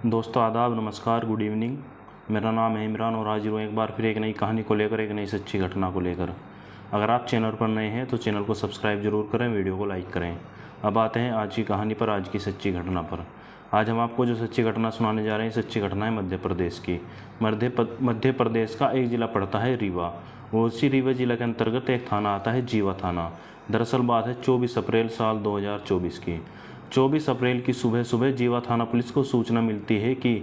दोस्तों आदाब, नमस्कार, गुड इवनिंग। मेरा नाम है इमरान और हाजिर हूँ एक बार फिर एक नई कहानी को लेकर, एक नई सच्ची घटना को लेकर। अगर आप चैनल पर नए हैं तो चैनल को सब्सक्राइब जरूर करें, वीडियो को लाइक करें। अब आते हैं आज की कहानी पर, आज की सच्ची घटना पर। आज हम आपको जो सच्ची घटना सुनाने जा रहे हैं, सच्ची घटना है मध्य प्रदेश की। मध्य प्रदेश का एक ज़िला पड़ता है रीवा, और उसी रीवा जिला के अंतर्गत एक थाना आता है, जीवा थाना। दरअसल बात है 24 अप्रैल साल 2024 की। 24 अप्रैल की सुबह सुबह जीवा थाना पुलिस को सूचना मिलती है कि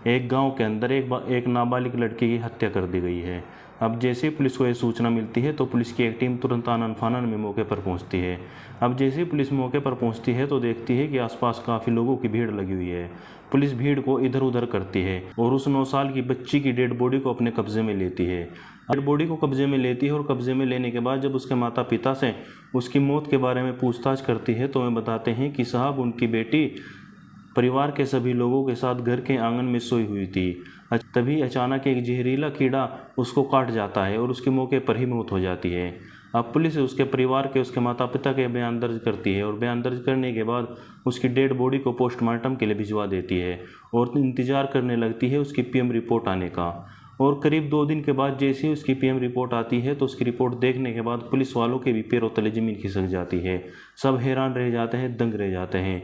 एक गांव के अंदर एक नाबालिग लड़की की हत्या कर दी गई है। अब जैसे ही पुलिस को यह सूचना मिलती है तो पुलिस की एक टीम तुरंत आनन फानन में मौके पर पहुंचती है। अब जैसे ही पुलिस मौके पर पहुंचती है तो देखती है कि आसपास काफ़ी लोगों की भीड़ लगी हुई है। पुलिस भीड़ को इधर उधर करती है और उस 9 साल की बच्ची की डेड बॉडी को अपने कब्जे में लेती है। डेड बॉडी को कब्जे में लेती है और कब्जे में लेने के बाद जब उसके माता पिता से उसकी मौत के बारे में पूछताछ करती है तो वे बताते हैं कि साहब, उनकी बेटी परिवार के सभी लोगों के साथ घर के आंगन में सोई हुई थी। तभी अचानक एक जहरीला कीड़ा उसको काट जाता है और उसके मौके पर ही मौत हो जाती है। अब पुलिस उसके परिवार के, उसके माता पिता के बयान दर्ज करती है और बयान दर्ज करने के बाद उसकी डेड बॉडी को पोस्टमार्टम के लिए भिजवा देती है और इंतज़ार करने लगती है उसकी पीएम रिपोर्ट आने का। और करीब 2 दिन के बाद जैसे ही उसकी पीएम रिपोर्ट आती है तो उसकी रिपोर्ट देखने के बाद पुलिस वालों के भी पैरों तले ज़मीन खिसक जाती है। सब हैरान रह जाते हैं, दंग रह जाते हैं,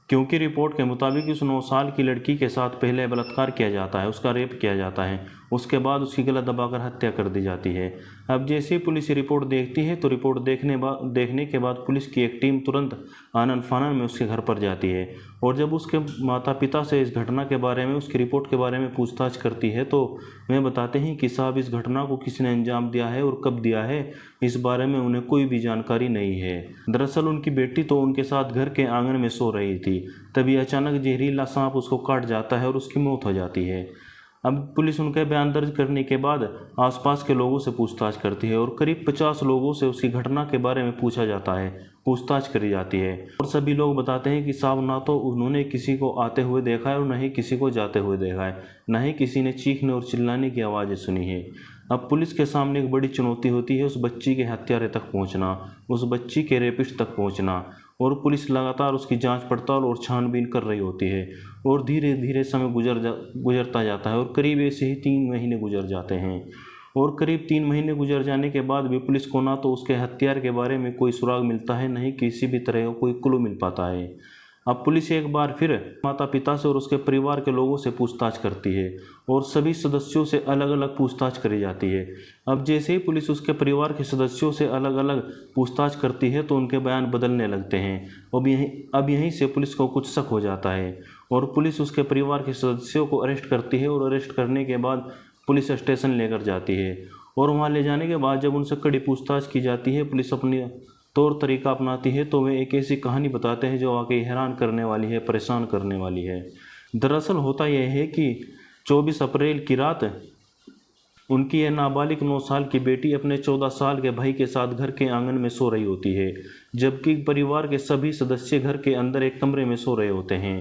क्योंकि रिपोर्ट के मुताबिक उस 9 साल की लड़की के साथ पहले बलात्कार किया जाता है, उसका रेप किया जाता है, उसके बाद उसकी गला दबाकर हत्या कर दी जाती है। अब जैसे ही पुलिस रिपोर्ट देखती है तो रिपोर्ट देखने के बाद पुलिस की एक टीम तुरंत आनन फानन में उसके घर पर जाती है और जब उसके माता पिता से इस घटना के बारे में, उसकी रिपोर्ट के बारे में पूछताछ करती है तो वे बताते हैं कि साहब, इस घटना को किसने अंजाम दिया है और कब दिया है, इस बारे में उन्हें कोई भी जानकारी नहीं है। दरअसल उनकी बेटी तो उनके साथ घर के आंगन में सो रही थी, तभी अचानक जहरीला सांप उसको काट जाता है और उसकी मौत हो जाती है। अब पुलिस उनके बयान दर्ज करने के बाद आसपास के लोगों से पूछताछ करती है और करीब 50 लोगों से उसकी घटना के बारे में पूछा जाता है, पूछताछ करी जाती है और सभी लोग बताते हैं कि साहब, ना तो उन्होंने किसी को आते हुए देखा है और न ही किसी को जाते हुए देखा है, न ही किसी ने चीखने और चिल्लाने की आवाज़ें सुनी है। अब पुलिस के सामने एक बड़ी चुनौती होती है उस बच्ची के हत्यारे तक पहुंचना, उस बच्ची के रेपिस्ट तक पहुंचना, और पुलिस लगातार उसकी जांच पड़ताल और छानबीन कर रही होती है और धीरे धीरे समय गुजरता जाता है और करीब ऐसे ही 3 महीने गुजर जाते हैं। और करीब 3 महीने गुजर जाने के बाद भी पुलिस को ना तो उसके हत्यार के बारे में कोई सुराग मिलता है, न ही किसी भी तरह का कोई क्लू मिल पाता है। अब पुलिस एक बार फिर माता पिता से और उसके परिवार के लोगों से पूछताछ करती है और सभी सदस्यों से अलग अलग पूछताछ करी जाती है। अब जैसे ही पुलिस उसके परिवार के सदस्यों से अलग अलग पूछताछ करती है तो उनके बयान बदलने लगते हैं। अब यहीं से पुलिस को कुछ शक हो जाता है और पुलिस उसके परिवार के सदस्यों को अरेस्ट करती है और अरेस्ट करने के बाद पुलिस स्टेशन लेकर जाती है और वहाँ ले जाने के बाद जब उनसे कड़ी पूछताछ की जाती है, पुलिस अपनी तौर तरीका अपनाती है तो वे एक ऐसी कहानी बताते हैं जो वाकई हैरान करने वाली है, परेशान करने वाली है। दरअसल होता यह है कि 24 अप्रैल की रात उनकी यह नाबालिग 9 साल की बेटी अपने 14 साल के भाई के साथ घर के आंगन में सो रही होती है, जबकि परिवार के सभी सदस्य घर के अंदर एक कमरे में सो रहे होते हैं।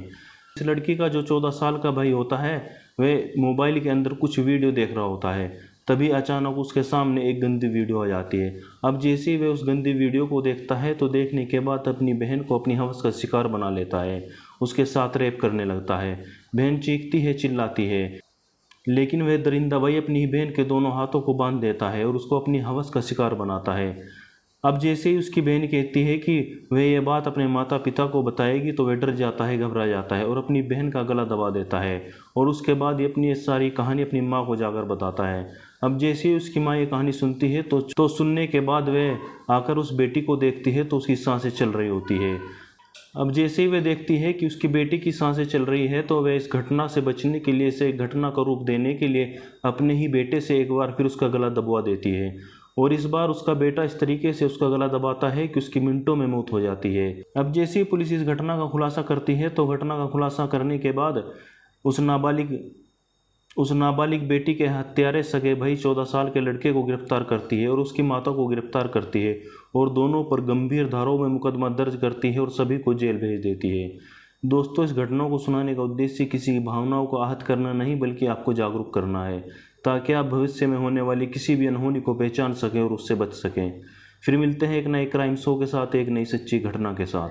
इस लड़की का जो 14 साल का भाई होता है वह मोबाइल के अंदर कुछ वीडियो देख रहा होता है, तभी अचानक उसके सामने एक गंदी वीडियो आ जाती है। अब जैसे ही वह उस गंदी वीडियो को देखता है तो देखने के बाद अपनी बहन को अपनी हवस का शिकार बना लेता है, उसके साथ रेप करने लगता है। बहन चीखती है, चिल्लाती है, लेकिन वह दरिंदा भाई अपनी बहन के दोनों हाथों को बांध देता है और उसको अपनी हवस का शिकार बनाता है। अब जैसे ही उसकी बहन कहती है कि वह यह बात अपने माता पिता को बताएगी तो वह डर जाता है, घबरा जाता है और अपनी बहन का गला दबा देता है और उसके बाद ये अपनी सारी कहानी अपनी माँ को जाकर बताता है। अब जैसे ही उसकी माँ ये कहानी सुनती है तो सुनने के बाद वह आकर उस बेटी को देखती है तो उसकी सांसें चल रही होती है। अब जैसे ही वह देखती है कि उसकी बेटी की सांसें चल रही है तो वह इस घटना से बचने के लिए, इसे घटना का रूप देने के लिए अपने ही बेटे से एक बार फिर उसका गला दबवा देती है और इस बार उसका बेटा इस तरीके से उसका गला दबाता है कि उसकी मिनटों में मौत हो जाती है। अब जैसे ही पुलिस इस घटना का खुलासा करती है तो घटना का खुलासा करने के बाद उस नाबालिग बेटी के हत्यारे सगे भाई 14 साल के लड़के को गिरफ्तार करती है और उसकी माता को गिरफ्तार करती है और दोनों पर गंभीर धाराओं में मुकदमा दर्ज करती है और सभी को जेल भेज देती है। दोस्तों, इस घटना को सुनाने का उद्देश्य किसी की भावनाओं को आहत करना नहीं, बल्कि आपको जागरूक करना है ताकि आप भविष्य में होने वाली किसी भी अनहोनी को पहचान सकें और उससे बच सकें। फिर मिलते हैं एक नए क्राइम शो के साथ, एक नई सच्ची घटना के साथ।